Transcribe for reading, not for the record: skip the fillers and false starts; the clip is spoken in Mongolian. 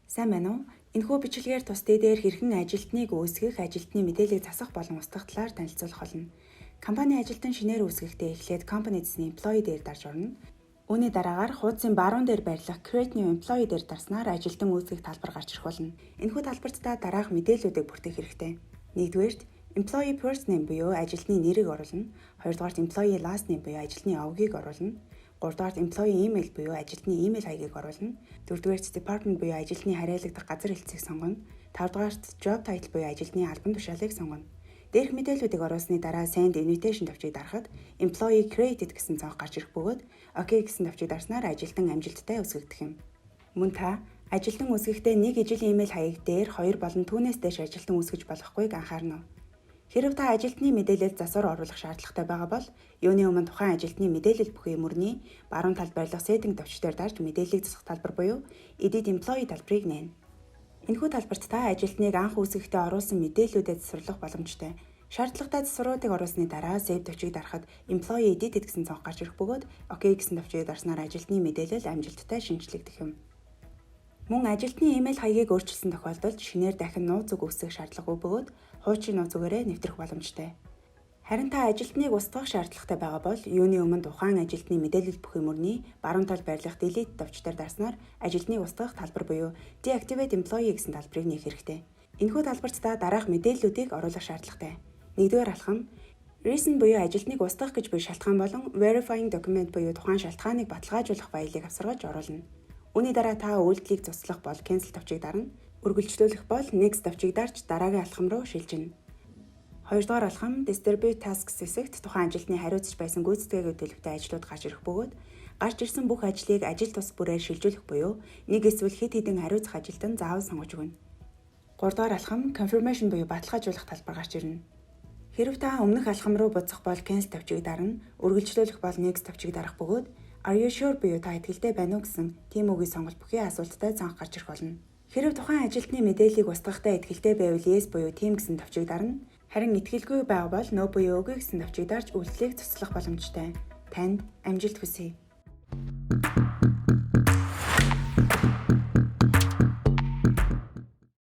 Сайн байна уу? Энэхүү бичлэгээр тус дээр хэрхэн ажилтныг үүсгэх, ажилтны мэдээллийг засах болон устгах талаар танилцуулах болно. Компани ажилтан шинээр үүсгэхдээ эхлээд company-ийн employee дээр дарж орно. Үүний дараагаар хуудсын баруун дээр байрлах create new employee дээр дарснаар ажилтан үүсгэх талбар гарч ирэх болно. Энэхүү талбарт та дараах мэдээллүүдийг бүртгэх хэрэгтэй. Нэгдүгээрт employee first name буюу ажилтны нэрийг оруулна. Хоёрдугаарт employee last name буюу ажилтны овгийг оруулна. Гуравдугаарт employee email буюу ажилтны email хаягийг оруулна. Дөрөвдүгээрт department буюу ажилтны харьяалагдах газар хэлцээг сонгоно. Тавдугаарт job title буюу ажилтны албан тушаалыг сонгоно. Дээрх мэдээллүүдийг оруулсны дараа send invitation товчийг дарахад employee created гэсэн цонх гарч ирэх бөгөөд OK гэсэн товчийг дарснаар ажилтан амжилттай үүсгэгдэх юм. Мөн та ажилтан үүсгэхдээ нэг ижил email хаяг дээр 2 болон түүнээс дээш ажилтан үүсгэж болохгүйг анхаарна уу? Хэрэв та ажилтны мэдээлэл засвар оруулах шаардлагатай байгаа бол юуны өмнө тухайн ажилтны мэдээлэл бүхий мөрний баруун талд байрлах setting товчдоор дарж мэдээллийг засах талбар буюу edit employee талбарыг нээнэ. Энэхүү талбарт та ажилтныг анх үүсгэхдээ оруулсан мэдээллүүдэд засварлах боломжтой. Шаардлагатай засваруудыг оруулсны дараа save товчийг дарахад employee edited гэсэн цонх гарч ирэх бөгөөд OK гэсэн товчийг дарснаар ажилтны мэдээлэл амжилттай шинжлэгдэх юм. Мөн ажилтны email хаягийг өөрчилсөн тохиолдолд шинээр дахин нууц үг үүсгэх шаардлагагүй бөгөөд хуучин нууц үгээрээ нэвтрэх боломжтой. Харин та ажилтныг устгах шаардлагатай байгаа бол юуны өмнө тухайн ажилтны мэдээлэл бүхий мөрний баруун талд байрлах delete товчдоор дарснаар ажилтныг устгах талбар буюу deactivate employee гэсэн талбарыг нээх хэрэгтэй. Энэхүү талбарт та дараах мэдээллүүдийг оруулах шаардлагатай. Нэгдүгээр алхам reason буюу ажилтныг устгах гэж буй шалтгаан болон verifying document буюу тухайн шалтгааныг баталгаажуулах баялаг авсаргаж оруулна. Үүний дараа та үйлдэлийг цуцлах бол cancel товчийг дарна. Үргэлжлүүлэх бол next товчийг дарж дараагийн алхам руу шилжинэ. Хоёрдугаар алхам distribute tasks хэсэгт тухайн ажилтны хариуцж байсан гүйцэтгэх төлөвтэй ажлууд гарч ирэх бөгөөд гарч ирсэн бүх ажлыг ажил тус бүрээр шилжүүлэх буюу нэг эсвэл хэд хэдэн хариуцах ажилтан заавал сонгож өгнө. Гуравдугаар алхам confirmation буюу баталгаажуулах талбар гарч ирнэ. Хэрэв та өмнөх алхам руу буцах бол cancel товчийг дарна. Үргэлжлүүлэх бол next товчийг дарах бөгөөд are you sure буюу та итгэлтэй байна уу гэсэн тийм үгийг сонголт бүхий асуулттай цонх гарч ирэх болно. Хэрэв тухайн ажилтны мэдээллийг устгахтаа итгэлтэй байвал yes буюу тийм гэсэн товчийг дарна. Харин итгэлгүй байгаа бол no буюу үгүй гэсэн товчийг дарж үйлдэлийг цуцлах боломжтой. Танд амжилт хүсье.